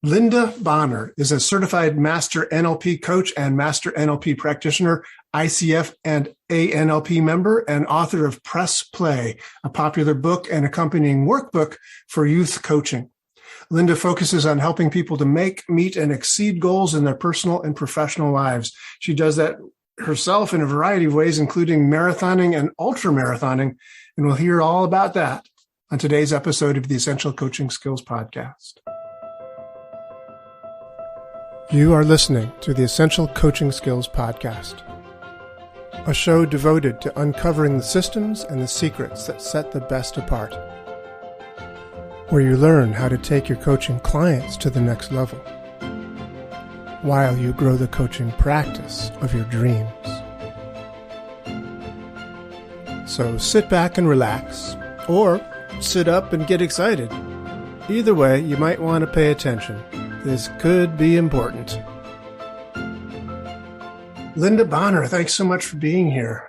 Linda Bonnar is a certified Master NLP Coach and Master NLP Practitioner, ICF and ANLP member, and author of Press Play, a popular book and accompanying workbook for youth coaching. Linda focuses on helping people to make, meet, and exceed goals in their personal and professional lives. She does that herself in a variety of ways, including marathoning and ultra-marathoning, and we'll hear all about that on today's episode of the Essential Coaching Skills Podcast. You are listening to the Essential Coaching Skills Podcast, a show devoted to uncovering the systems and the secrets that set the best apart, where you learn how to take your coaching clients to the next level, while you grow the coaching practice of your dreams. So sit back and relax, or sit up and get excited. Either way, you might want to pay attention. This could be important. Linda Bonnar, thanks so much for being here.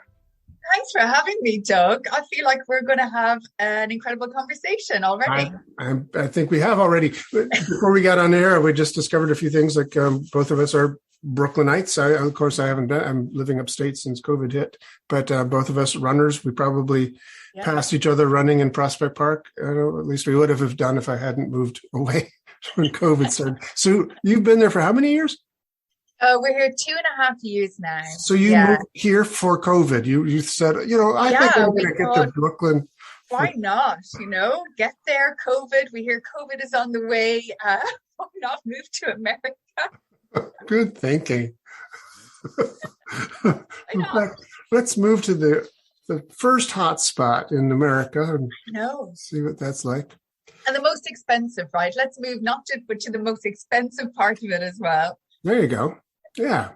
Thanks for having me, Doug. I feel like we're going to have an incredible conversation already. I think we have already. Before we got on air, we just discovered a few things, like both of us are Brooklynites. Of course, I haven't been. I'm living upstate since COVID hit, but both of us runners. We probably passed each other running in Prospect Park. At least we would have done if I hadn't moved away when COVID started. So you've been there for how many years? We're here 2.5 years now. So you moved here for COVID. You said, I think I'm going to get to Brooklyn. Why not? Get there, COVID. We hear COVID is on the way. Why not move to America? Good thinking. In fact, let's move to the first hot spot in America and see what that's like. And the most expensive, right? Let's move not to, but to the most expensive part of it as well. There you go. Yeah.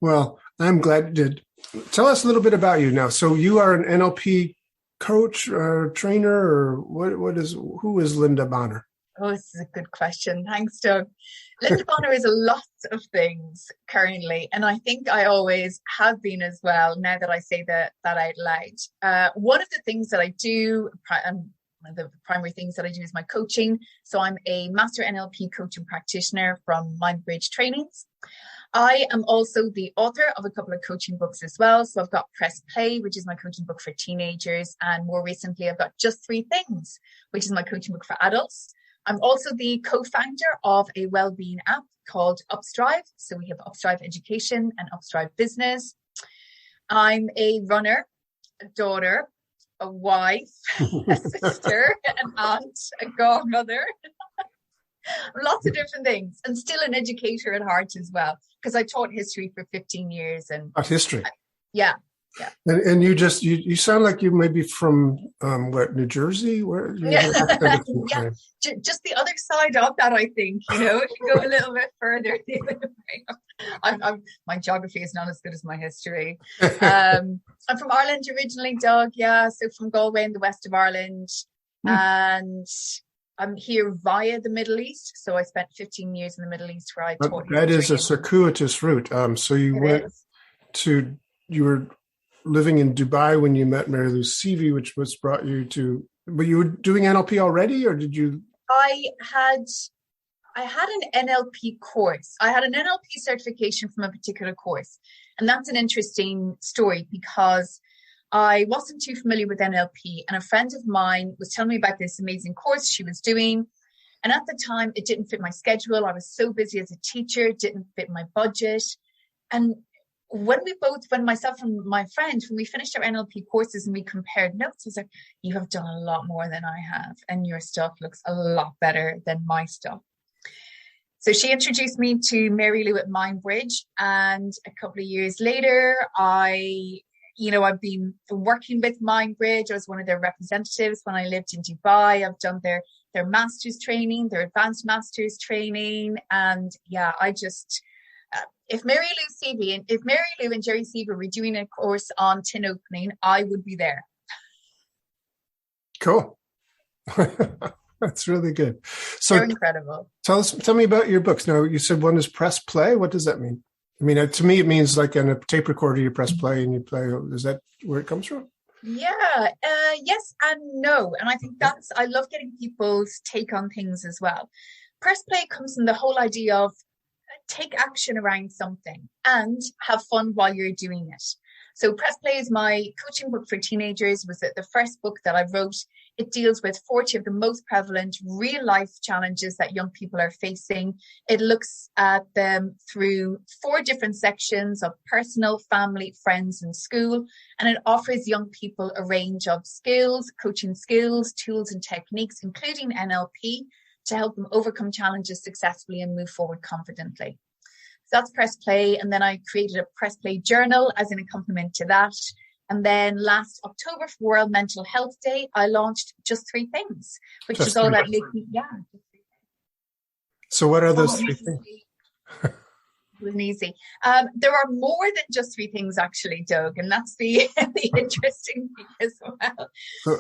Well, I'm glad you did. Tell us a little bit about you now. So you are an NLP coach, trainer, or who is Linda Bonnar? Oh, this is a good question. Thanks, Doug. Linda Bonnar is a lot of things currently, and I think I always have been as well, now that I say that out loud. One of the things that I do, one of the primary things that I do is my coaching. So I'm a Master NLP Coach and Practitioner from MindBridge Trainings. I am also the author of a couple of coaching books as well. So I've got Press Play, which is my coaching book for teenagers. And more recently, I've got Just 3 Things, which is my coaching book for adults. I'm also the co-founder of a well-being app called Upstrive. So we have Upstrive Education and Upstrive Business. I'm a runner, a daughter, a wife, a sister, an aunt, a godmother. Lots of different things. And still an educator at heart as well, because I taught history for 15 years. History? Yeah. And you sound like you may be from New Jersey? Where? Just the other side of that, I think. If you go a little bit further, the other way. My geography is not as good as my history. I'm from Ireland originally, Doug. Yeah, so from Galway in the west of Ireland, and I'm here via the Middle East. So I spent 15 years in the Middle East where I taught. That is a circuitous route. So you you were living in Dubai when you met Mary Lou Seavey, which was brought you to, but you were doing NLP already, or did you? I had an NLP course. I had an NLP certification from a particular course. And that's an interesting story because I wasn't too familiar with NLP. And a friend of mine was telling me about this amazing course she was doing. And at the time, it didn't fit my schedule. I was so busy as a teacher, it didn't fit my budget. And when myself and my friend, when we finished our NLP courses and we compared notes, I was like, you have done a lot more than I have. And your stuff looks a lot better than my stuff. So she introduced me to Mary Lou at MindBridge. And a couple of years later, I've been working with MindBridge. I was one of their representatives when I lived in Dubai. I've done their master's training, their advanced master's training. And if Mary Lou and Jerry Seaver were doing a course on tin opening, I would be there. Cool. That's really good. So they're incredible. Tell me about your books. Now, you said one is Press Play. What does that mean? I mean, to me, it means like on a tape recorder, you press play and you play. Is that where it comes from? Yes and no. And I think I love getting people's take on things as well. Press play comes from the whole idea of take action around something and have fun while you're doing it. So Press Play is my coaching book for teenagers. It was the first book that I wrote. It deals with 40 of the most prevalent real life challenges that young people are facing. It looks at them through 4 different sections of personal, family, friends, and school. And it offers young people a range of skills, coaching skills, tools, and techniques, including NLP, to help them overcome challenges successfully and move forward confidently. So that's Press Play. And then I created a Press Play journal as an accompaniment to that. And then last October for World Mental Health Day, I launched Just 3 Things, which is all about making, So what are those 3 things? Easy. There are more than just 3 things, actually, Doug, and that's the interesting thing as well. But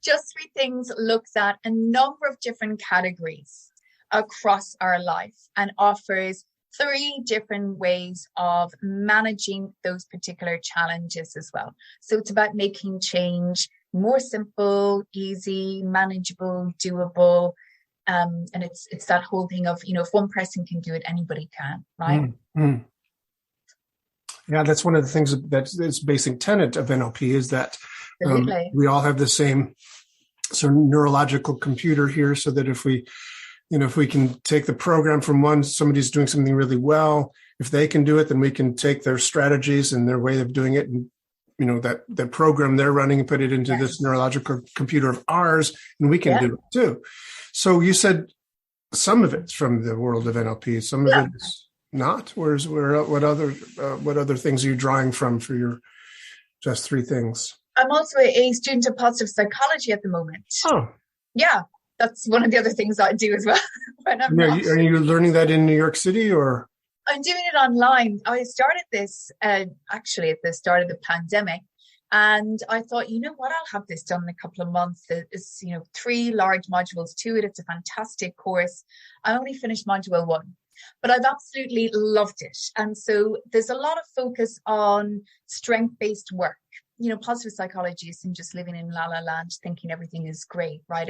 Just 3 Things looks at a number of different categories across our life and offers 3 different ways of managing those particular challenges as well. So it's about making change more simple, easy, manageable, doable. And it's that whole thing of, if one person can do it, anybody can, right? Mm-hmm. Yeah, that's one of the things that's basic tenet of NLP is that we all have the same sort of neurological computer here, so that if we can take the program from somebody's doing something really well, if they can do it, then we can take their strategies and their way of doing it and, that program they're running and put it into this neurological computer of ours, and we can do it too. So you said some of it's from the world of NLP, some of it's not. What other things are you drawing from for your Just 3 Things? I'm also a student of positive psychology at the moment. Oh. Yeah. That's one of the other things I do as well. When I'm are you learning that in New York City, or? I'm doing it online. I started this actually at the start of the pandemic, and I thought, what, I'll have this done in a couple of months. It's 3 large modules to it. It's a fantastic course. I only finished module 1, but I've absolutely loved it. And so there's a lot of focus on strength-based work. Positive psychology isn't just living in la la land thinking everything is great, right?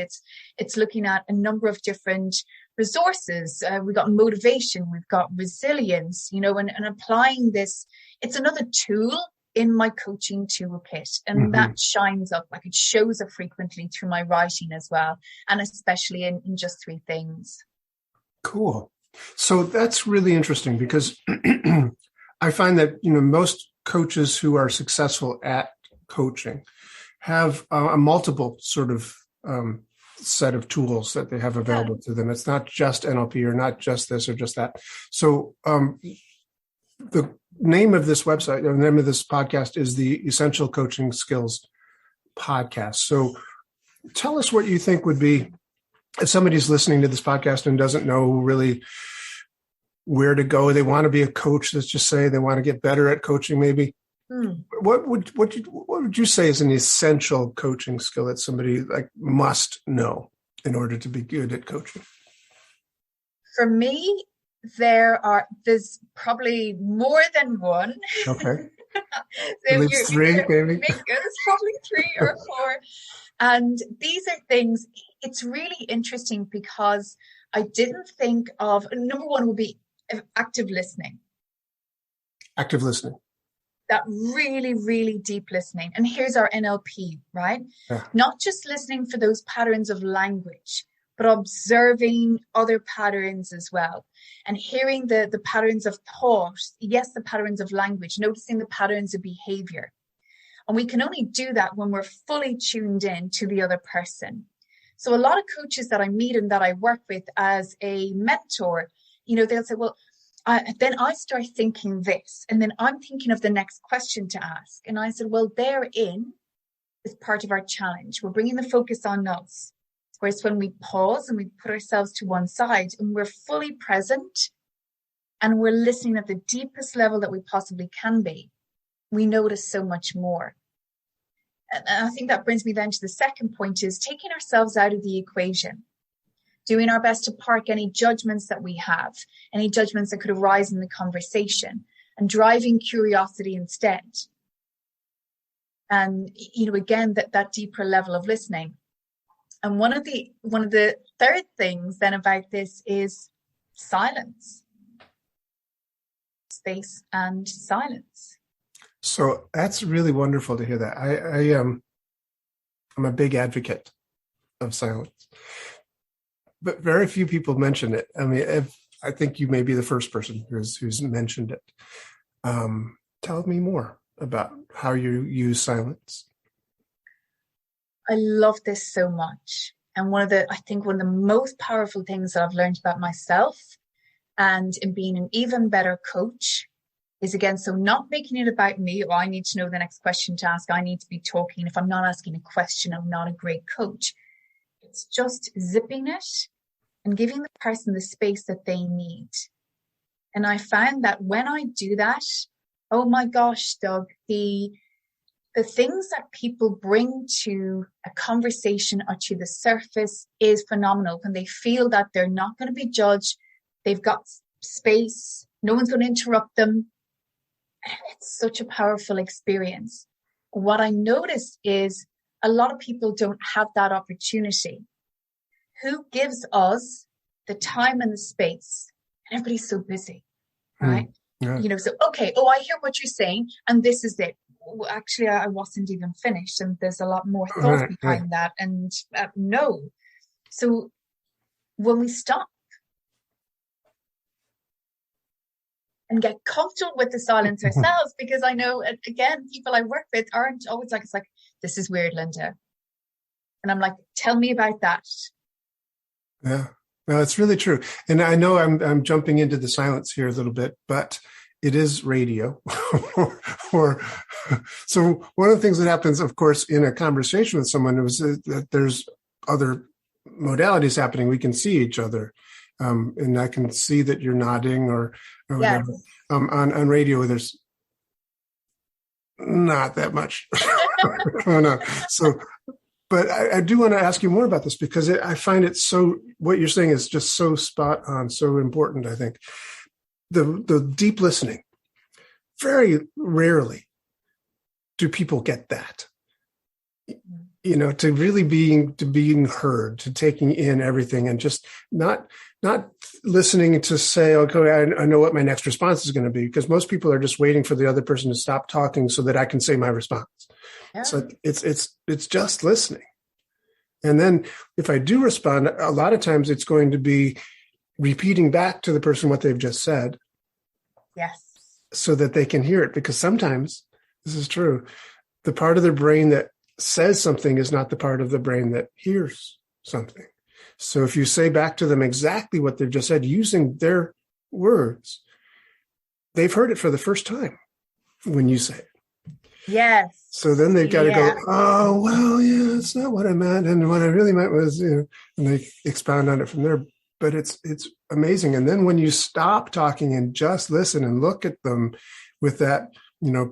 It's looking at a number of different resources. We've got motivation, we've got resilience, and applying this. It's another tool in my coaching toolkit, and that shines up, like it shows up frequently through my writing as well, and especially in Just 3 Things. Cool. So that's really interesting, because I find that most coaches who are successful at coaching have a multiple sort of set of tools that they have available to them. It's not just NLP or not just this or just that. So the name of this website, the name of this podcast is the Essential Coaching Skills Podcast. So tell us what you think would be, if somebody's listening to this podcast and doesn't know really where to go, they want to be a coach, let's just say they want to get better at coaching maybe. What would you say is an essential coaching skill that somebody must know in order to be good at coaching? For me, there's probably more than one. Okay. So at least 3, maybe. There's probably 3 or 4. And these are things, it's really interesting because I didn't think of, number 1 would be active listening. Active listening. That really, really deep listening. And here's our NLP, right? Yeah. Not just listening for those patterns of language, but observing other patterns as well. And hearing the patterns of thought, yes, the patterns of language, noticing the patterns of behavior. And we can only do that when we're fully tuned in to the other person. So a lot of coaches that I meet and that I work with as a mentor, they'll say, well, then I start thinking this, and then I'm thinking of the next question to ask. And I said, well, therein is part of our challenge. We're bringing the focus on us. Whereas when we pause and we put ourselves to one side and we're fully present and we're listening at the deepest level that we possibly can be, we notice so much more. And I think that brings me then to the second point, is taking ourselves out of the equation. Doing our best to park any judgments that we have, any judgments that could arise in the conversation, and driving curiosity instead. And, again, that deeper level of listening. And one of the third things then about this is silence, space and silence. So that's really wonderful to hear that. I'm a big advocate of silence, but very few people mention it. I mean, I think you may be the first person who's mentioned it. Tell me more about how you use silence. I love this so much. And one of the most powerful things that I've learned about myself and in being an even better coach is, again, so not making it about me, or I need to know the next question to ask. I need to be talking. If I'm not asking a question, I'm not a great coach. It's just zipping it and giving the person the space that they need. And I found that when I do that, oh my gosh, Doug, the things that people bring to a conversation or to the surface is phenomenal. When they feel that they're not going to be judged, they've got space, no one's going to interrupt them. It's such a powerful experience. What I noticed is a lot of people don't have that opportunity. Who gives us the time and the space? And everybody's so busy, right? Yeah. So, okay, I hear what you're saying, and this is it. Well, actually, I wasn't even finished, and there's a lot more thought behind that. And no. So when we stop and get comfortable with the silence ourselves, because I know, again, people I work with aren't always like, it's like, this is weird, Linda. And I'm like, tell me about that. Yeah, no, it's really true. And I know I'm jumping into the silence here a little bit, but it is radio. So one of the things that happens, of course, in a conversation with someone is that there's other modalities happening. We can see each other. And I can see that you're nodding or whatever. Yes. On radio, there's not that much going on. So, but I do want to ask you more about this, because I find it so, what you're saying is just so spot on, so important, I think. The deep listening, very rarely do people get that. To really being heard, to taking in everything, and just not listening to say, okay, I know what my next response is going to be, because most people are just waiting for the other person to stop talking so that I can say my response. Yeah. So it's just listening. And then if I do respond, a lot of times it's going to be repeating back to the person what they've just said. Yes. So that they can hear it, because sometimes, this is true, the part of their brain that says something is not the part of the brain that hears something. So if you say back to them exactly what they've just said using their words, they've heard it for the first time when you say it. Yes. So then they've got to go, oh, well, yeah, that's not what I meant. And what I really meant was, and they expound on it from there. But it's amazing. And then when you stop talking and just listen and look at them with that,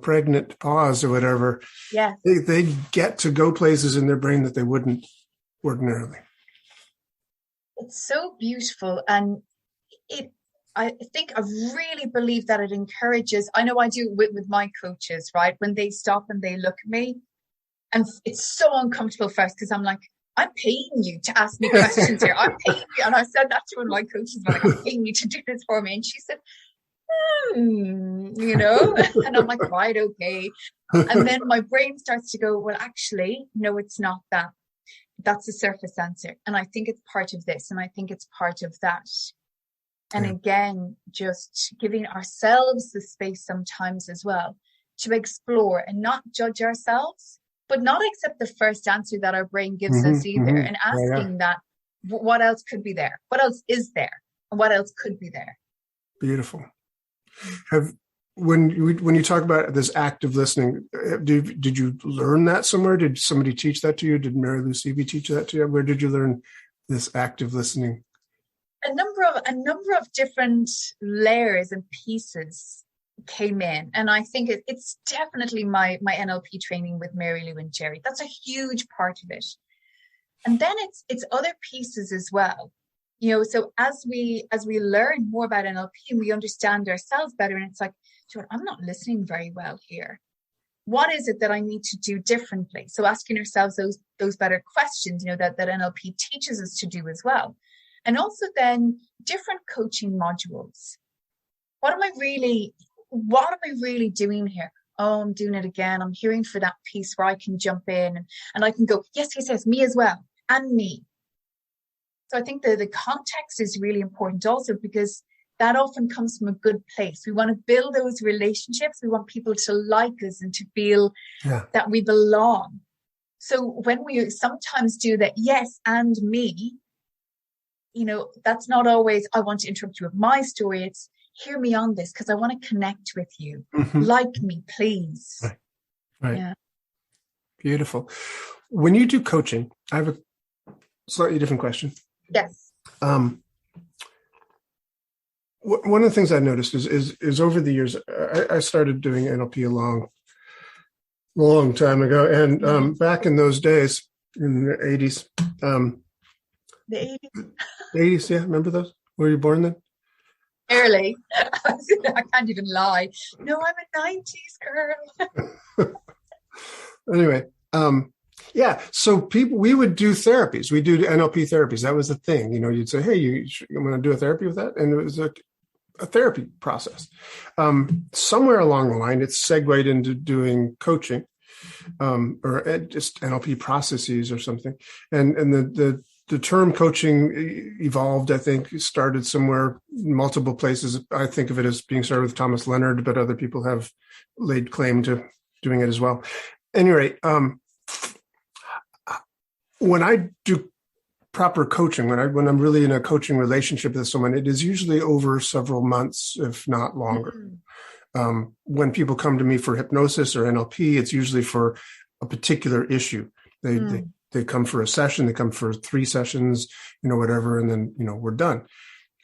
pregnant pause or whatever, yeah, they get to go places in their brain that they wouldn't ordinarily. It's so beautiful. And I think I really believe that it encourages, I know I do with my coaches, right? When they stop and they look at me, and it's so uncomfortable first, because I'm like, I'm paying you to ask me questions here. I'm paying you. And I said that to one of my coaches, I'm paying you to do this for me. And she said, and I'm like, right, okay. And then my brain starts to go, well, actually, no, it's not that. That's the surface answer. And I think it's part of this. And I think it's part of that. And again, just giving ourselves the space sometimes as well to explore and not judge ourselves, but not accept the first answer that our brain gives us either. And asking that, what else could be there? What else is there? And what else could be there? Beautiful. When you talk about this active listening, did you learn that somewhere? Did somebody teach that to you? Did Mary Lou Seavey teach that to you? Where did you learn this active listening? A number of different layers and pieces came in, and I think it's definitely my NLP training with Mary Lou and Jerry. That's a huge part of it. And then it's other pieces as well. So as we learn more about NLP and we understand ourselves better, and it's like, I'm not listening very well here. What is it that I need to do differently? So asking ourselves those better questions, that NLP teaches us to do as well. And also then different coaching modules. What am I really doing here? Oh, I'm doing it again. I'm hearing for that piece where I can jump in and I can go, yes, me as well, and me. So I think the context is really important also, because that often comes from a good place. We want to build those relationships. We want people to like us and to feel that we belong. So when we sometimes do that, yes, and me, that's not always, I want to interrupt you with my story. It's hear me on this because I want to connect with you. Like me, please. Right. Yeah. Beautiful. When you do coaching, I have a slightly different question. Yes. One of the things I noticed is over the years, I started doing NLP a long time ago. And back in those days, in the 80s. The 80s, yeah. Remember those? Were you born then? Early. I can't even lie. No, I'm a 90s girl. Anyway, so we would do therapies. We do NLP therapies. That was the thing. You'd say, hey, you want to do a therapy with that? And it was a therapy process. Somewhere along the line, it's segued into doing coaching or just NLP processes or something. And the term coaching evolved, I think, started somewhere, multiple places. I think of it as being started with Thomas Leonard, but other people have laid claim to doing it as well. Anyway, when I do proper coaching, when I'm really in a coaching relationship with someone, it is usually over several months, if not longer. When people come to me for hypnosis or NLP, it's usually for a particular issue. They come for a session, they come for 3 sessions, whatever, and then, we're done.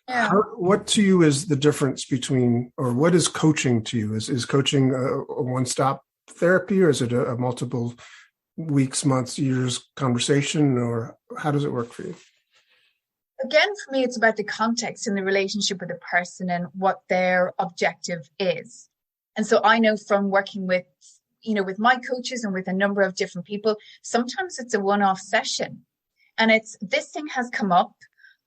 Yeah. What to you is the difference between, or what is coaching to you? Is coaching a one-stop therapy, or is it a multiple weeks, months, years conversation, or how does it work for you? Again, for me, it's about the context and the relationship with the person and what their objective is. And so I know from working with my coaches and with a number of different people, sometimes it's a one-off session and it's this thing has come up.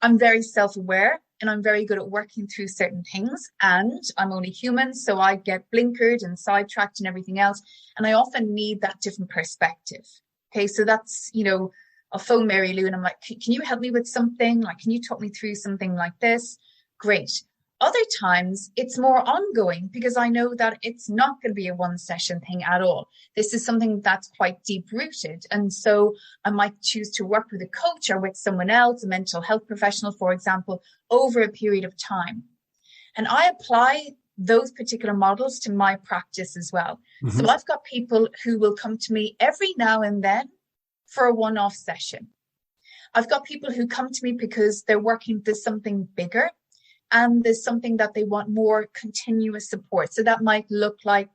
I'm very self-aware and I'm very good at working through certain things, and I'm only human. So I get blinkered and sidetracked and everything else. And I often need that different perspective. Okay. So that's, I'll phone Mary Lou and I'm like, can you help me with something? Like, can you talk me through something like this? Great. Other times it's more ongoing because I know that it's not going to be a one session thing at all. This is something that's quite deep rooted. And so I might choose to work with a coach or with someone else, a mental health professional, for example, over a period of time. And I apply those particular models to my practice as well. So I've got people who will come to me every now and then for a one-off session. I've got people who come to me because they're working with something bigger. And there's something that they want more continuous support. So that might look like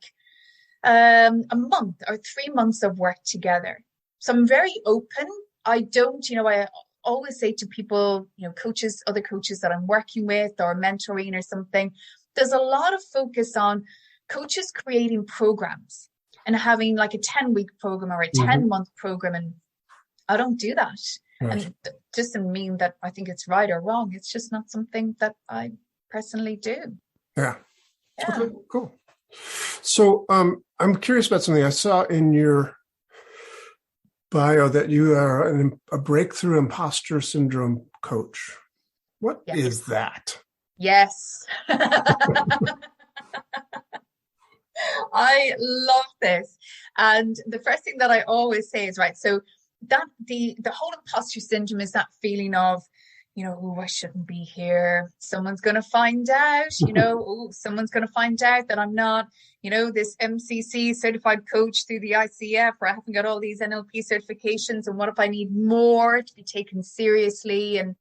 a month or 3 months of work together. So I'm very open. I don't, I always say to people, coaches, other coaches that I'm working with or mentoring or something, there's a lot of focus on coaches creating programs and having like a 10-week program or a 10-month program. And I don't do that. Right. And it doesn't mean that I think it's right or wrong. It's just not something that I personally do. Yeah. Okay, cool. So I'm curious about something I saw in your bio, that you are a breakthrough imposter syndrome coach. What is that? Yes. I love this. And the first thing that I always say is, right, so that the whole imposter syndrome is that feeling of, I shouldn't be here. Someone's going to find out, someone's going to find out that I'm not, this MCC certified coach through the ICF, or I haven't got all these NLP certifications. And what if I need more to be taken seriously? And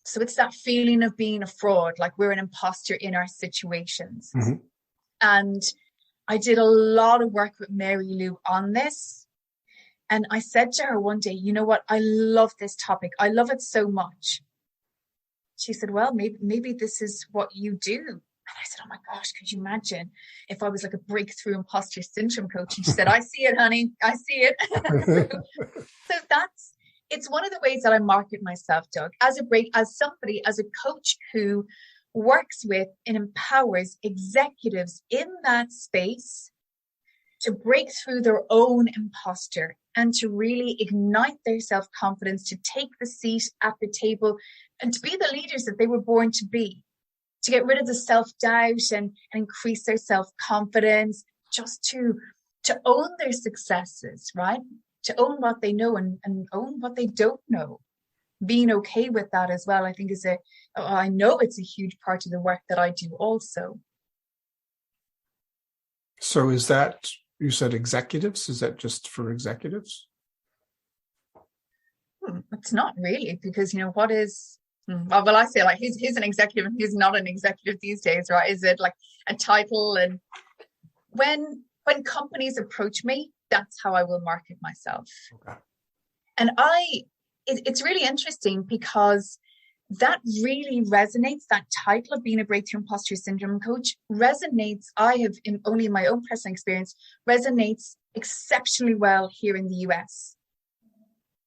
so it's that feeling of being a fraud, like we're an imposter in our situations. And I did a lot of work with Mary Lou on this. And I said to her one day, you know what? I love this topic. I love it so much. She said, well, maybe this is what you do. I said, oh my gosh, could you imagine if I was like a breakthrough imposter syndrome coach? And she said, I see it, honey. I see it. so it's one of the ways that I market myself, Doug, as a coach who works with and empowers executives in that space to break through their own imposter and to really ignite their self-confidence, to take the seat at the table and to be the leaders that they were born to be, to get rid of the self-doubt and increase their self-confidence, just to own their successes, right? To own what they know and own what they don't know. Being okay with that as well, I think I know it's a huge part of the work that I do also. So is that, you said executives? Is that just for executives? It's not really, because, what is, well, I say like, who's an executive and who's not an executive these days, right? Is it like a title? And when companies approach me, that's how I will market myself. Okay. And it's really interesting because that really resonates. That title of being a breakthrough imposter syndrome coach resonates. I have, only in my own personal experience, resonates exceptionally well here in the US.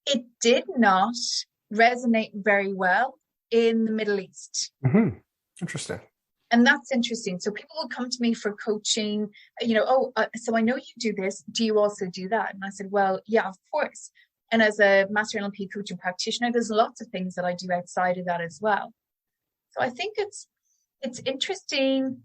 It did not resonate very well in the Middle East. Mm-hmm. Interesting. And that's interesting. So people will come to me for coaching, so I know you do this. Do you also do that? And I said, well, yeah, of course. And as a master NLP coach and practitioner, there's lots of things that I do outside of that as well. So I think it's interesting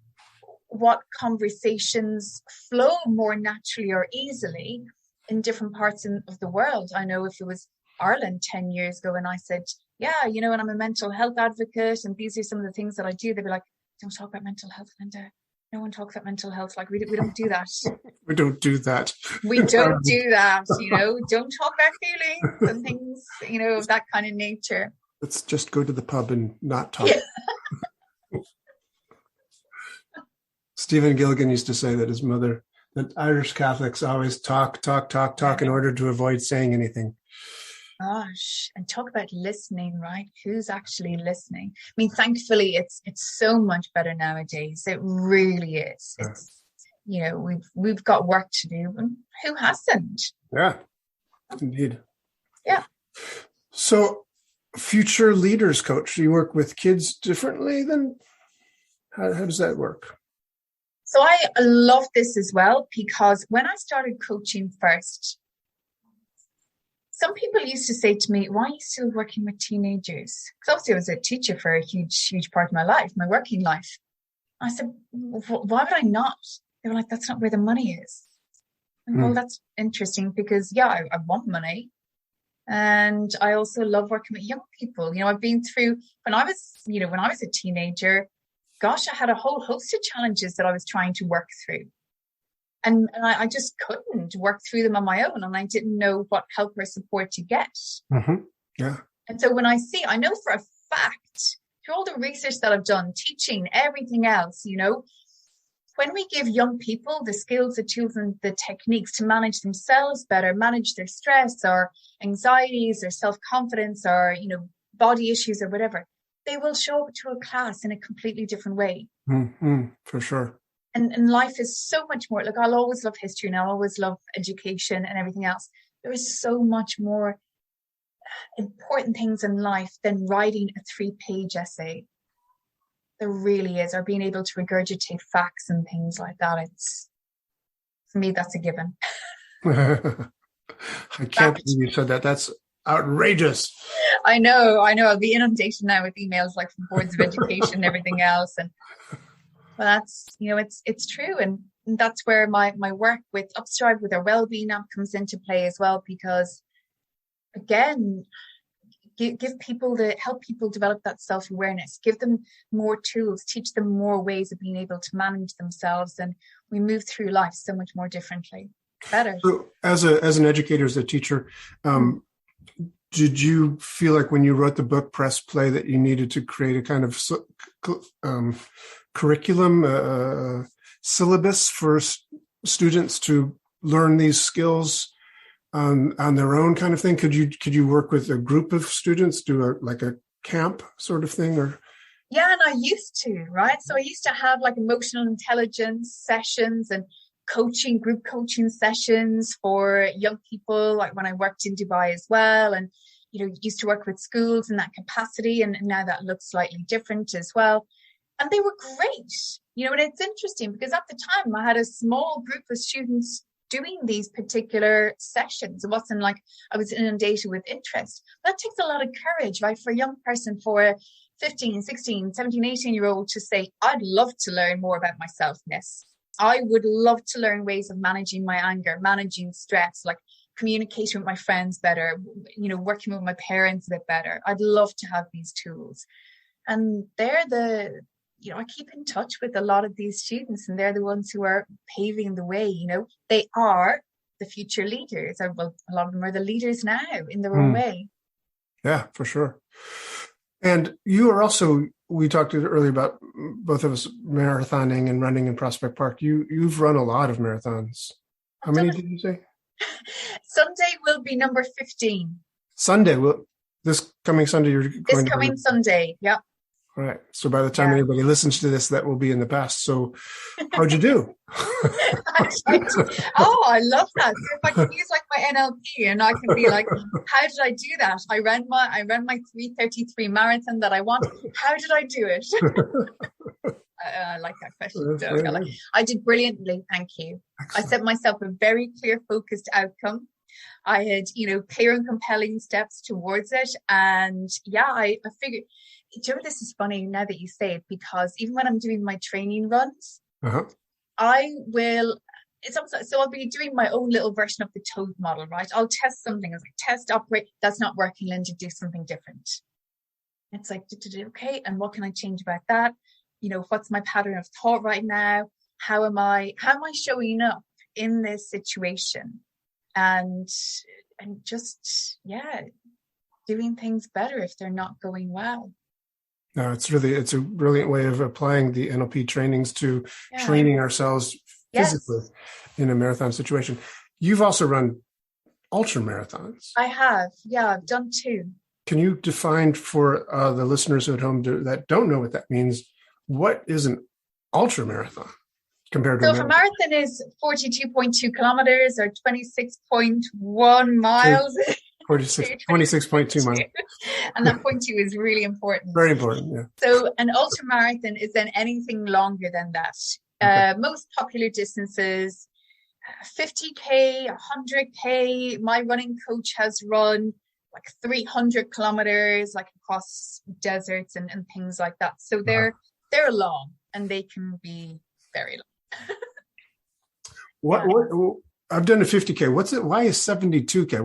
what conversations flow more naturally or easily in different parts of the world. I know if it was Ireland 10 years ago and I said, yeah, and I'm a mental health advocate and these are some of the things that I do, they'd be like, don't talk about mental health, Linda. No one talks about mental health. Like we don't do that. We don't do that. We don't do that. Don't talk about feelings and things, of that kind of nature. Let's just go to the pub and not talk. Yeah. Stephen Gilligan used to say that his mother, that Irish Catholics always talk in order to avoid saying anything. Gosh, and talk about listening, right? Who's actually listening? I mean, thankfully, it's so much better nowadays. It really is. It's, we've got work to do, and who hasn't? Yeah, indeed. Yeah. So, future leaders coach, do you work with kids differently than how does that work? So I love this as well, because when I started coaching first, some people used to say to me, why are you still working with teenagers? Because obviously I was a teacher for a huge part of my life, my working life. I said, why would I not? They were like, that's not where the money is. And well, that's interesting because, I want money. And I also love working with young people. I've been through, when I was a teenager, gosh, I had a whole host of challenges that I was trying to work through. And I just couldn't work through them on my own. And I didn't know what help or support to get. Mm-hmm. Yeah. And so when I know for a fact, through all the research that I've done, teaching, everything else, when we give young people the skills, the tools, and the techniques to manage themselves better, manage their stress or anxieties or self-confidence or, body issues or whatever, they will show up to a class in a completely different way. Mm-hmm. For sure. And life is so much more, like I'll always love history and I'll always love education and everything else. There is so much more important things in life than writing a 3-page essay. There really is, or being able to regurgitate facts and things like that. For me, that's a given. I can't believe you said that. That's outrageous. I know. I'll be inundated now with emails like from boards of education and everything else. And well, that's, it's true. And that's where my work with Upstrive, with our wellbeing app, comes into play as well, because again, help people develop that self-awareness, give them more tools, teach them more ways of being able to manage themselves. And we move through life so much more differently, better. So as an educator, as a teacher, did you feel like when you wrote the book Press Play that you needed to create a kind of curriculum, syllabus for students to learn these skills on their own, kind of thing? Could you work with a group of students, do a camp sort of thing, or? Yeah, and I used to, right? So I used to have like emotional intelligence sessions and group coaching sessions for young people, like when I worked in Dubai as well. And, used to work with schools in that capacity. And now that looks slightly different as well. And they were great, and it's interesting because at the time I had a small group of students doing these particular sessions. It wasn't like I was inundated with interest. That takes a lot of courage, right? For a young person, for 15, 16, 17, 18-year-old to say, I'd love to learn more about myself, miss. I would love to learn ways of managing my anger, managing stress, like communicating with my friends better, working with my parents a bit better. I'd love to have these tools. And they're I keep in touch with a lot of these students, and they're the ones who are paving the way. They are the future leaders. A lot of them are the leaders now in their own way. Yeah, for sure. And you are also, we talked earlier about both of us marathoning and running in Prospect Park. You've run a lot of marathons. How many did you say? Sunday will be number 15. Sunday? This coming Sunday you're going This coming Sunday, yeah. All right. So by the time anybody listens to this, that will be in the past. So how'd you do? I love that. So if I can use like my NLP and I can be like, how did I do that? I ran my 3:33 marathon that I want. How did I do it? I like that question. I did brilliantly. Thank you. Excellent. I set myself a very clear, focused outcome. I had, clear and compelling steps towards it. And I figured, this is funny now that you say it, because even when I'm doing my training runs, I'll be doing my own little version of the Toad model, right? I'll test something. I was like, test, operate. That's not working, Linda, do something different. It's like, okay. And what can I change about that? What's my pattern of thought right now? How am I showing up in this situation? And just, doing things better if they're not going well. No, it's a brilliant way of applying the NLP trainings to training ourselves physically in a marathon situation. You've also run ultra marathons. I have. Yeah, I've done 2. Can you define for the listeners at home that don't know what that means, what is an ultra marathon compared to a marathon is 42.2 kilometers or 26.1 miles. 26.2 miles. And that 0.2 is really important. Very important, yeah. So an ultra marathon is then anything longer than that. Okay. Most popular distances, 50K, 100K. My running coach has run like 300 kilometers, like across deserts and things like that. So they're long, and they can be very long. What I've done a 50K. What's it? Why is 72K?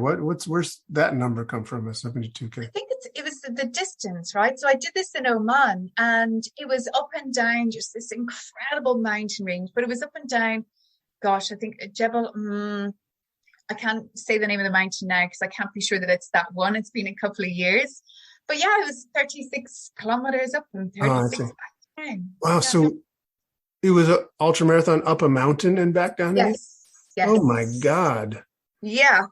Where's that number come from? A 72K. I think it was the distance, right? So I did this in Oman, and it was up and down, just this incredible mountain range. But it was up and down. Gosh, I think Jebel. I can't say the name of the mountain now because I can't be sure that it's that one. It's been a couple of years, but it was 36 kilometers up and 36 back down. Wow! Yeah. So it was an ultra marathon up a mountain and back down. Yes. Yes. Oh my God. Yeah.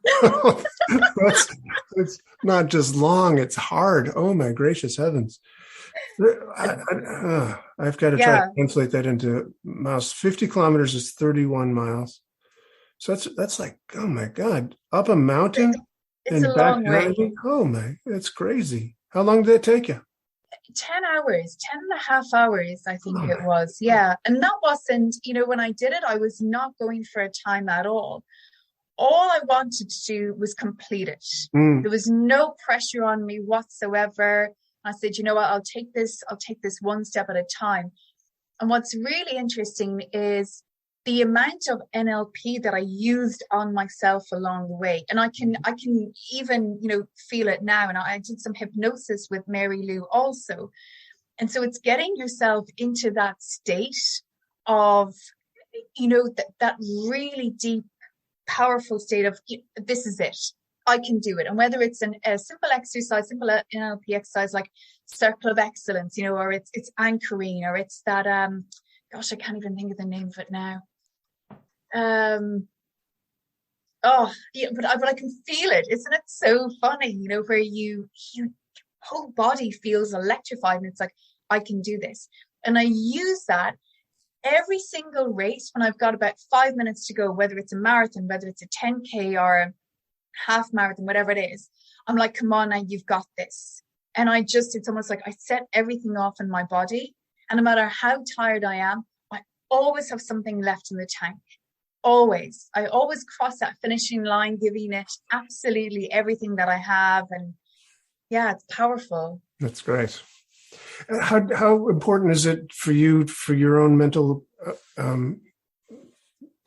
It's not just long, it's hard. Oh my gracious heavens. I've got to try to translate that into miles. 50 kilometers is 31 miles. So that's like, oh my God, up a mountain and back down. Oh my, that's crazy. How long did it take you? 10 hours, 10 and a half hours, I think it was. Yeah. And that wasn't, when I did it, I was not going for a time at all. All I wanted to do was complete it. There was no pressure on me whatsoever. I said, you know what, I'll take this one step at a time. And what's really interesting is the amount of NLP that I used on myself along the way. And I can even, feel it now. And I did some hypnosis with Mary Lou also. And so it's getting yourself into that state of, that really deep, powerful state of, this is it. I can do it. And whether it's a simple exercise, simple NLP exercise like Circle of Excellence, or it's anchoring, or it's that, gosh, I can't even think of the name of it now. But I can feel it. Isn't it so funny, where you whole body feels electrified, and it's like, I can do this. And I use that every single race when I've got about 5 minutes to go, whether it's a marathon, whether it's a 10K or a half marathon, whatever it is. I'm like, come on now, you've got this. And it's almost like I set everything off in my body. And no matter how tired I am, I always have something left in the tank. Always. I always cross that finishing line, giving it absolutely everything that I have. And yeah, it's powerful. That's great. How important is it for you, for your own mental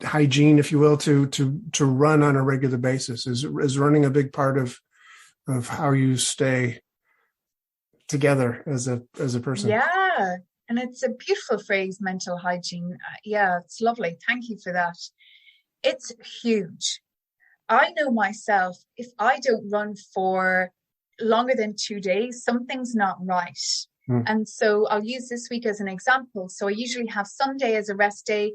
hygiene, if you will, to run on a regular basis? Is running a big part of how you stay together as a person? Yeah. And it's a beautiful phrase, mental hygiene. Yeah, it's lovely. Thank you for that. It's huge. I know myself, if I don't run for longer than 2 days, something's not right. And so I'll use this week as an example. So I usually have Sunday as a rest day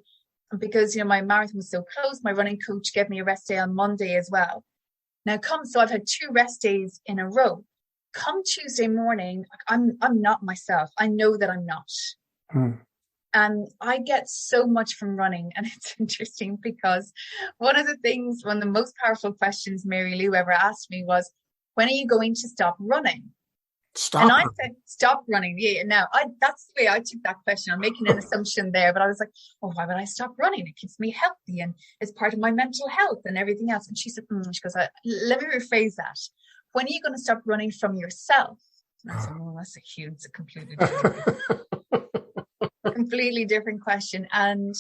because, my marathon was so close. My running coach gave me a rest day on Monday as well. So I've had 2 rest days in a row. Come Tuesday morning, I'm not myself. I know that I'm not. And I get so much from running. And it's interesting because one of the most powerful questions Mary Lou ever asked me was, when are you going to stop running? And I said, stop running. Yeah, now that's the way I took that question. I'm making an assumption there, but I was like, oh, why would I stop running? It keeps me healthy and it's part of my mental health and everything else. And she said, she goes, let me rephrase that. When are you going to stop running from yourself? And I said, well, that's a completely different question. And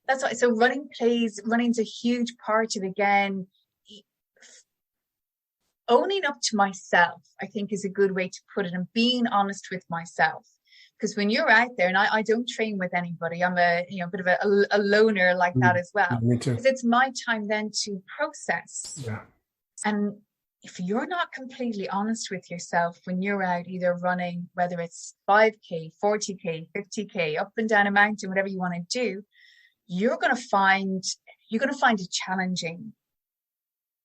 that's why. So running's a huge part of, again, owning up to myself, I think, is a good way to put it, and being honest with myself. Because when you're out there, and I don't train with anybody, I'm a bit of a loner like that as well. Me too. Because it's my time then to process. Yeah. And if you're not completely honest with yourself when you're out either running, whether it's 5K, 40K, 50K, up and down a mountain, whatever you want to do, you're going to find it challenging.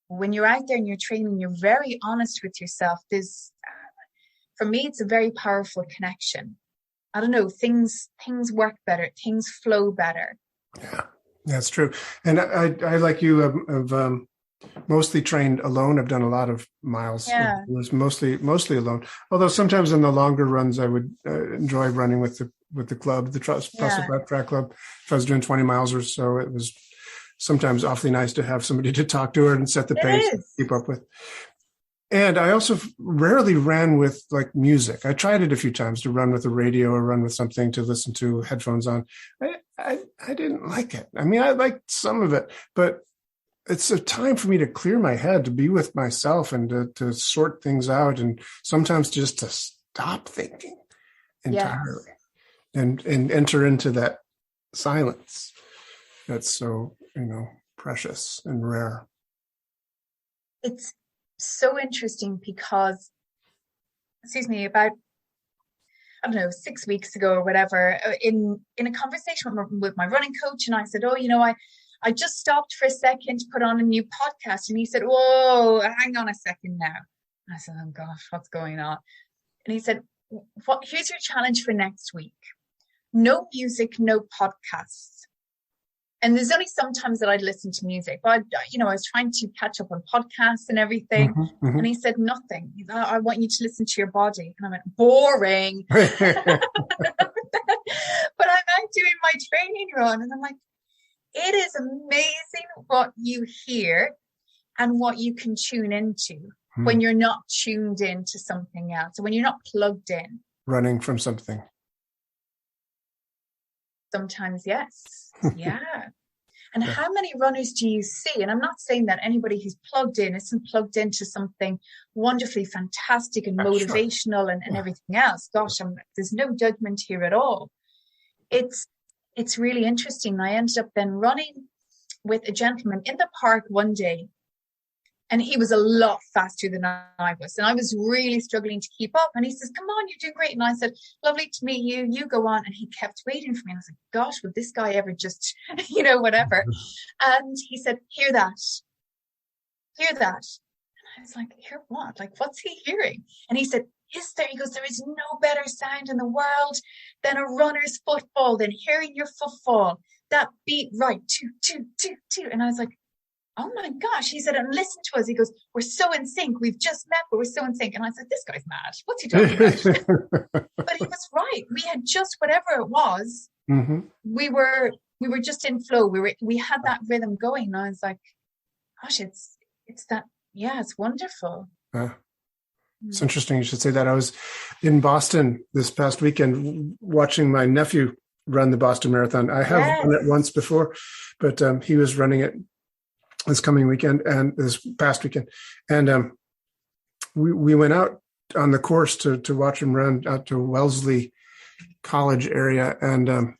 When you're out there and you're training, you're very honest with yourself. For me, it's a very powerful connection. I don't know, things work better, things flow better. Yeah, that's true. And I like you, have mostly trained alone. I've done a lot of miles. Yeah. It was mostly alone. Although sometimes in the longer runs, I would enjoy running with the club, the Trust Track Club. If I was doing 20 miles or so, it was sometimes awfully nice to have somebody to talk to her and set the pace and keep up with. And I also rarely ran with like music. I tried it a few times to run with a radio or run with something to listen to, headphones on. I didn't like it. I mean, I liked some of it, but it's a time for me to clear my head, to be with myself and to sort things out, and sometimes just to stop thinking entirely and enter into that silence that's so, precious and rare. It's so interesting because, about, 6 weeks ago or whatever, in a conversation with my running coach, and I said, I just stopped for a second to put on a new podcast. And he said, whoa, hang on a second now. And I said, oh gosh, what's going on? And he said, here's your challenge for next week. No music, no podcasts. And there's only sometimes that I'd listen to music, but I was trying to catch up on podcasts and everything. Mm-hmm. And he said, nothing. I want you to listen to your body. And I went, boring. But I'm out doing my training run. And I'm like, it is amazing what you hear and what you can tune into when you're not tuned into something else, or when you're not plugged in. Running from something. Sometimes, yes. Yeah. And how many runners do you see? And I'm not saying that anybody who's plugged in isn't plugged into something wonderfully fantastic and motivational and everything else. Gosh, there's no judgment here at all. It's really interesting. I ended up then running with a gentleman in the park one day, and he was a lot faster than I was. And I was really struggling to keep up. And he says, come on, you're doing great. And I said, lovely to meet you. You go on. And he kept waiting for me. And I was like, gosh, would this guy ever just, whatever. And he said, hear that. Hear that. And I was like, hear what? Like, what's he hearing? And he said, is there? He goes, there is no better sound in the world than a runner's footfall, than hearing your footfall. That beat right, toot, toot, toot, toot. And I was like, oh my gosh. He said, and listen to us. He goes, we're so in sync. We've just met, but we're so in sync. And I said, this guy's mad. What's he talking about? But he was right. We had just whatever it was. Mm-hmm. We were just in flow. We had that rhythm going. And I was like, gosh, it's that. Yeah, it's wonderful. It's interesting you should say that. I was in Boston this past weekend watching my nephew run the Boston Marathon. I have run it once before, but he was running it this coming weekend and this past weekend. And we went out on the course to watch him run out to Wellesley College area. And it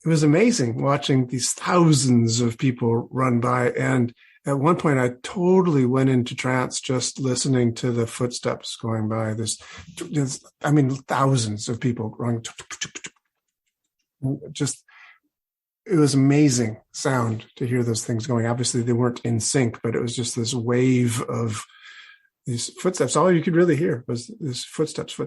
was amazing watching these thousands of people run by. And at one point, I totally went into trance just listening to the footsteps going by. Thousands of people running. Just, it was amazing sound to hear those things going. Obviously, they weren't in sync, but it was just this wave of these footsteps. All you could really hear was this footsteps.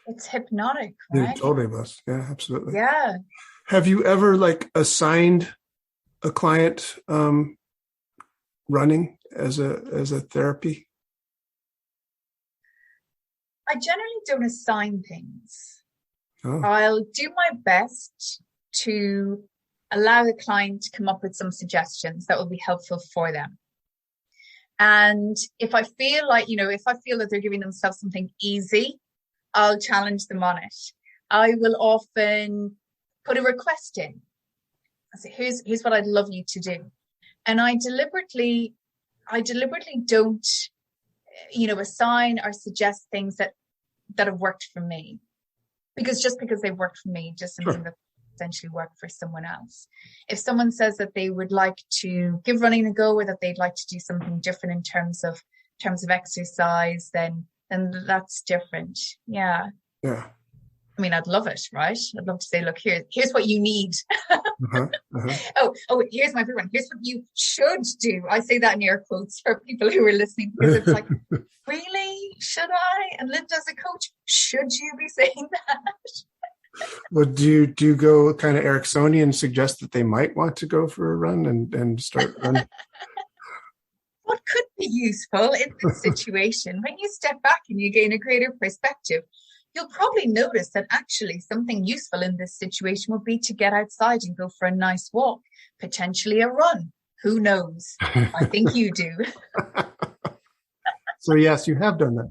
It's hypnotic, right? It totally was. Yeah, absolutely. Yeah. Have you ever assigned a client running as a therapy? I generally don't assign things. Oh. I'll do my best to allow the client to come up with some suggestions that will be helpful for them. And if I feel that they're giving themselves something easy, I'll challenge them on it. I will often put a request in. I say, here's what I'd love you to do. And I deliberately don't, assign or suggest things that have worked for me. Because they've worked for me doesn't mean that essentially work for someone else. If someone says that they would like to give running a go, or that they'd like to do something different in terms of exercise, then that's different. Yeah. Yeah. I mean, I'd love it, right? I'd love to say, look, here's what you need. Oh, here's my favorite one. Here's what you should do. I say that in air quotes for people who are listening, because it's like, really? Should I? And Linda, as a coach, should you be saying that? Well, do you go kind of Ericksonian and suggest that they might want to go for a run and start running? What could be useful in this situation, when you step back and you gain a greater perspective, you'll probably notice that actually something useful in this situation would be to get outside and go for a nice walk, potentially a run. Who knows? I think you do. So yes, you have done that.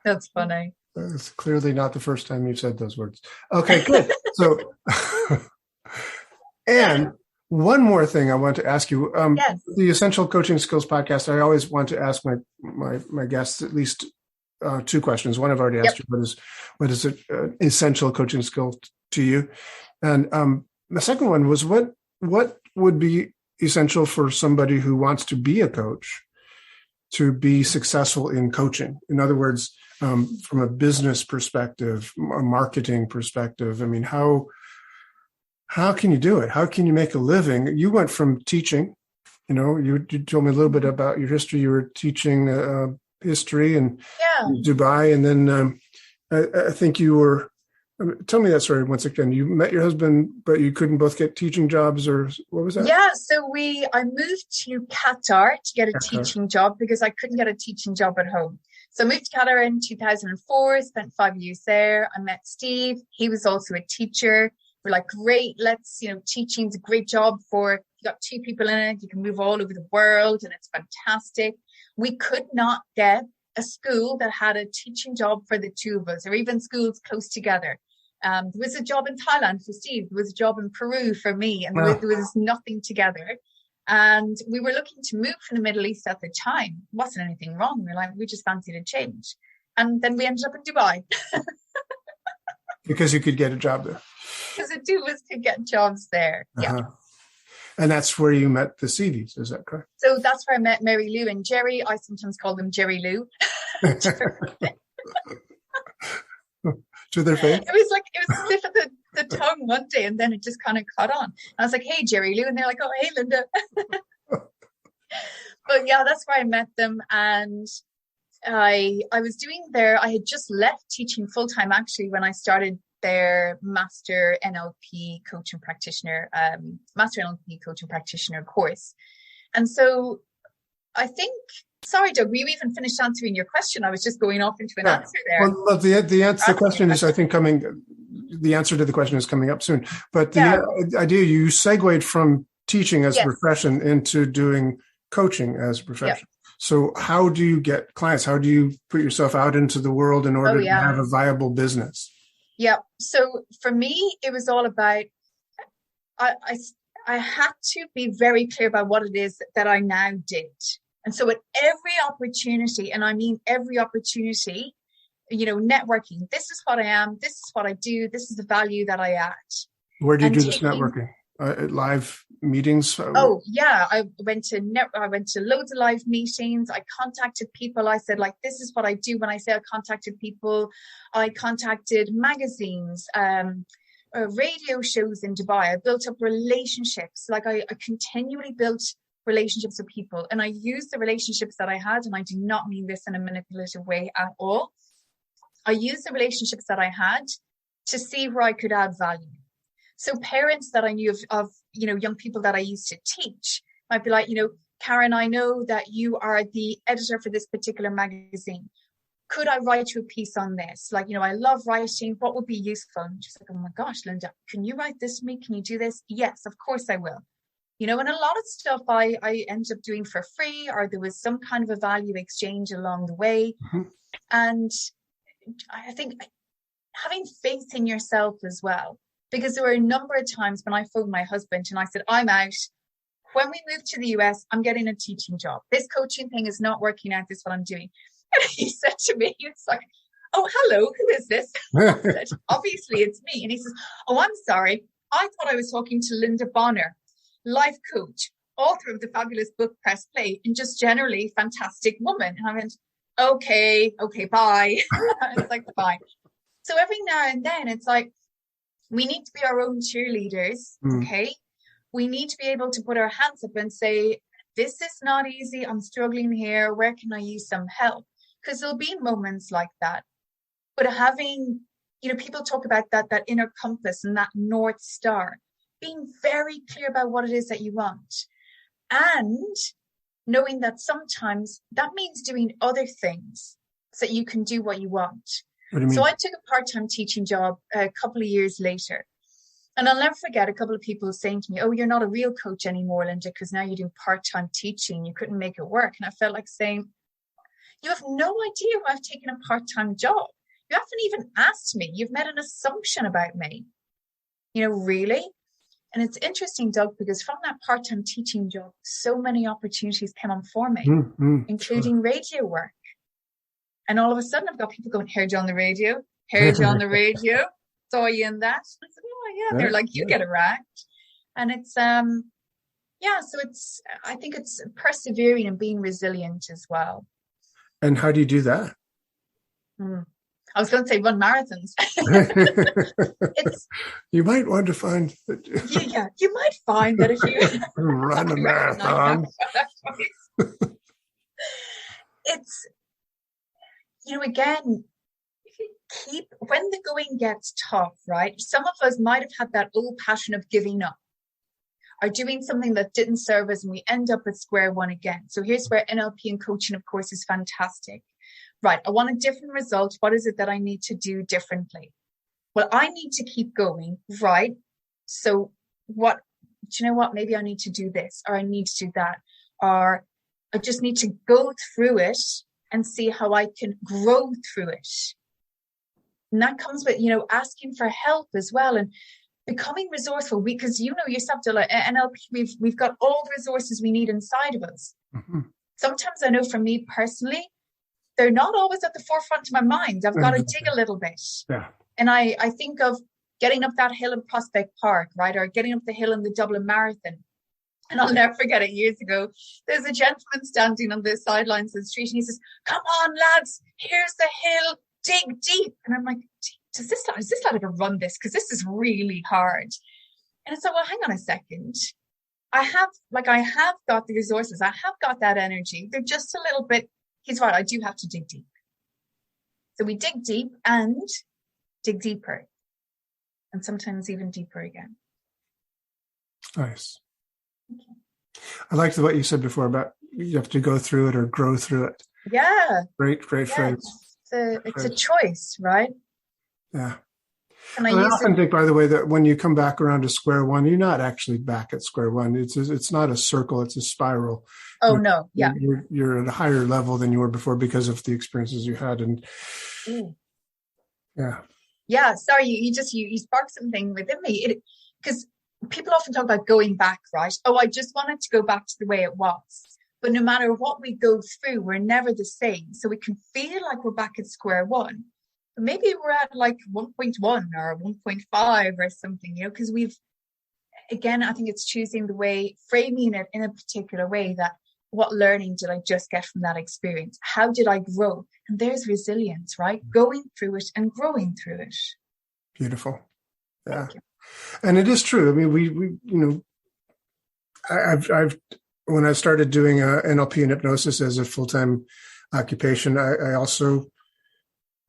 That's funny. It's clearly not the first time you've said those words. Okay, good. So, and one more thing I want to ask you. Yes. The Essential Coaching Skills podcast, I always want to ask my guests at least two questions. One I've already asked you, what is an essential coaching skill to you? And the second one was, what would be essential for somebody who wants to be a coach to be successful in coaching? In other words, from a business perspective, a marketing perspective, I mean, how can you do it? How can you make a living? You went from teaching, you told me a little bit about your history. You were teaching history in Dubai. And then I think you were, tell me that story once again. You met your husband, but you couldn't both get teaching jobs, or what was that? Yeah, so I moved to Qatar to get a teaching job because I couldn't get a teaching job at home. So I moved to Qatar in 2004, spent 5 years there. I met Steve. He was also a teacher. We're like, great, teaching's a great job you got two people in it, you can move all over the world and it's fantastic. We could not get a school that had a teaching job for the two of us, or even schools close together. There was a job in Thailand for Steve. There was a job in Peru for me, and there was nothing together. And we were looking to move from the Middle East at the time. Wasn't anything wrong. We just fancied a change. And then we ended up in Dubai. Because you could get a job there. Because the two of us could get jobs there. Yeah. And that's where you met the Seavies, is that correct? So that's where I met Mary Lou and Jerry. I sometimes call them Jerry Lou. To their face? It was stiff at the tongue one day, and then it just kind of caught on. I was like, hey, Jerry Lou. And they're like, oh, hey, Linda. But yeah, that's where I met them. And I was doing I had just left teaching full time actually when I started their Master NLP Coach and Practitioner, Master NLP Coach and Practitioner course. And so I think, sorry, Doug, were you even finished answering your question? I was just going off into an answer there. Well, the question is, I think, the answer to the question is coming up soon. But the idea, you segued from teaching as a profession into doing coaching as a profession. So how do you get clients? How do you put yourself out into the world in order to have a viable business? Yeah. So for me, it was all about, I had to be very clear about what it is that I now did. And so at every opportunity, and I mean every opportunity, networking, this is what I am, this is what I do, this is the value that I add. Where do you do this networking? At live meetings? Oh yeah, I went to loads of live meetings. I contacted people. I said, like, this is what I do. When I say I contacted people, I contacted magazines, radio shows in Dubai. I built up relationships. Like I continually built relationships with people, and I used the relationships that I had, and I do not mean this in a manipulative way at all. I used the relationships that I had to see where I could add value. So parents that I knew of young people that I used to teach might be like, Karen, I know that you are the editor for this particular magazine. Could I write you a piece on this? Like, I love writing. What would be useful? And just like, oh my gosh, Linda, can you write this for me? Can you do this? Yes, of course I will. And a lot of stuff I ended up doing for free, or there was some kind of a value exchange along the way. Mm-hmm. And I think having faith in yourself as well. Because there were a number of times when I phoned my husband and I said, I'm out. When we move to the US, I'm getting a teaching job. This coaching thing is not working out. This is what I'm doing. And he said to me, it's like, oh, hello, who is this? I said, obviously, it's me. And he says, oh, I'm sorry. I thought I was talking to Linda Bonnar, life coach, author of the fabulous book, Press Play, and just generally fantastic woman. And I went, okay, bye. It's like, bye. So every now and then it's like, we need to be our own cheerleaders, okay? We need to be able to put our hands up and say, this is not easy. I'm struggling here. Where can I use some help? Because there'll be moments like that. But having, people talk about that inner compass and that North Star, being very clear about what it is that you want. And knowing that sometimes that means doing other things so that you can do what you want. So I took a part-time teaching job a couple of years later. And I'll never forget a couple of people saying to me, oh, you're not a real coach anymore, Linda, because now you're doing part-time teaching. You couldn't make it work. And I felt like saying, you have no idea why I've taken a part-time job. You haven't even asked me. You've made an assumption about me. Really? And it's interesting, Doug, because from that part-time teaching job, so many opportunities came on for me, including radio work. And all of a sudden, I've got people going, heard you on the radio, saw you in that. I said, oh, yeah. They're like, you get erect. And it's, so it's, I think it's persevering and being resilient as well. And how do you do that? I was going to say run marathons. You might want to find. You might find that if you run a marathon. It's, again, when the going gets tough, right? Some of us might have had that old passion of giving up or doing something that didn't serve us, and we end up at square one again. So here's where NLP and coaching, of course, is fantastic. Right, I want a different result. What is it that I need to do differently? Well, I need to keep going, right? So do you know what? Maybe I need to do this, or I need to do that, or I just need to go through it and see how I can grow through it. And that comes with, asking for help as well and becoming resourceful. Because yourself, Dilla, NLP, we've got all the resources we need inside of us. Mm-hmm. Sometimes I know for me personally, they're not always at the forefront of my mind. I've got to dig a little bit. Yeah. And I think of getting up that hill in Prospect Park, right? Or getting up the hill in the Dublin Marathon. And I'll never forget it, years ago. There's a gentleman standing on the sidelines of the street and he says, come on, lads, here's the hill, dig deep. And I'm like, is this lad ever run this? Because this is really hard. And it's like, well, hang on a second. I have got the resources. I have got that energy. They're just a little bit, he's right, I do have to dig deep. So we dig deep and dig deeper. And sometimes even deeper again. Nice. Okay. I liked what you said before about you have to go through it or grow through it. Yeah. Great phrase. It's a choice, right? Yeah. And I often think, by the way, that when you come back around to square one, you're not actually back at square one. It's not a circle; it's a spiral. Oh no! Yeah, you're at a higher level than you were before because of the experiences you had, and yeah. Sorry, you sparked something within me because people often talk about going back, right? Oh, I just wanted to go back to the way it was. But no matter what we go through, we're never the same. So we can feel like we're back at square one. Maybe we're at like 1.1 or 1.5 or something, because again, I think it's choosing the way, framing it in a particular way, that what learning did I just get from that experience? How did I grow? And there's resilience, right? Going through it and growing through it. Beautiful. Yeah. And it is true. I mean, I've when I started doing NLP and hypnosis as a full-time occupation, I also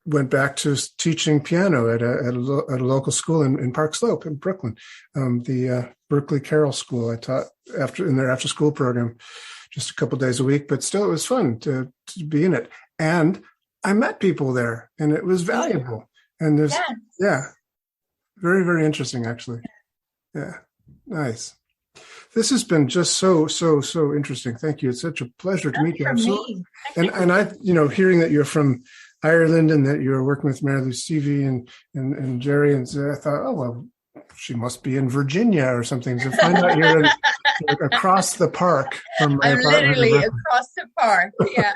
went back to teaching piano at a local school in Park Slope in Brooklyn, the Berkeley Carroll School. I taught in their after-school program just a couple of days a week, but still it was fun to be in it. And I met people there, and it was valuable. And there's, very, very interesting, actually. Yeah, nice. This has been just so interesting. Thank you. It's such a pleasure to meet you. And I, hearing that you're from Ireland and that you're working with Mary Lou Seavey and Jerry, and so I thought, oh, well, she must be in Virginia or something. So find out you're across the park from my apartment. I'm literally across the park, yeah.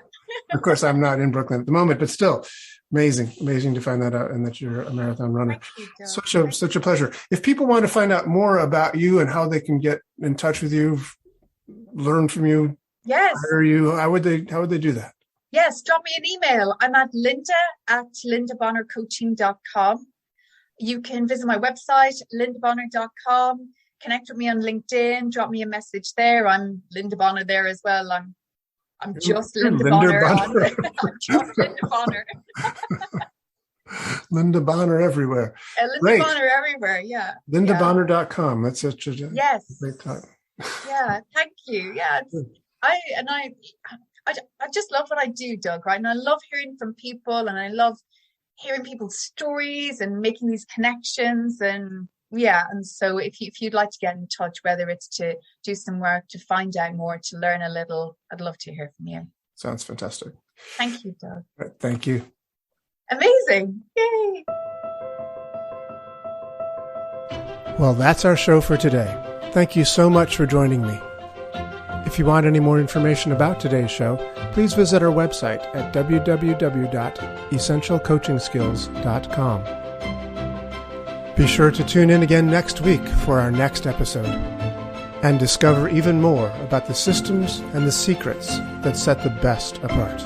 Of course, I'm not in Brooklyn at the moment, but still, amazing to find that out, and that you're a marathon runner. Such a pleasure. If people want to find out more about you and how they can get in touch with you, learn from you, hire you, how would they do that? Yes, drop me an email. I'm at linda@lindabonnarcoaching.com. You can visit my website, lindabonnar.com. Connect with me on LinkedIn. Drop me a message there. I'm Linda Bonnar there as well. I'm just Linda Bonnar. I'm just Linda Bonnar. Linda Bonnar everywhere. Linda Bonnar everywhere, yeah. LindaBonnar.com. That's such a great time. Yeah, thank you. Yeah, I just love what I do, Doug, right? And I love hearing from people, and I love hearing people's stories and making these connections. And so if you'd like to get in touch, whether it's to do some work, to find out more, to learn a little, I'd love to hear from you. Sounds fantastic. Thank you, Doug. Right, thank you. Amazing. Yay. Well, that's our show for today. Thank you so much for joining me. If you want any more information about today's show, please visit our website at www.essentialcoachingskills.com. Be sure to tune in again next week for our next episode and discover even more about the systems and the secrets that set the best apart.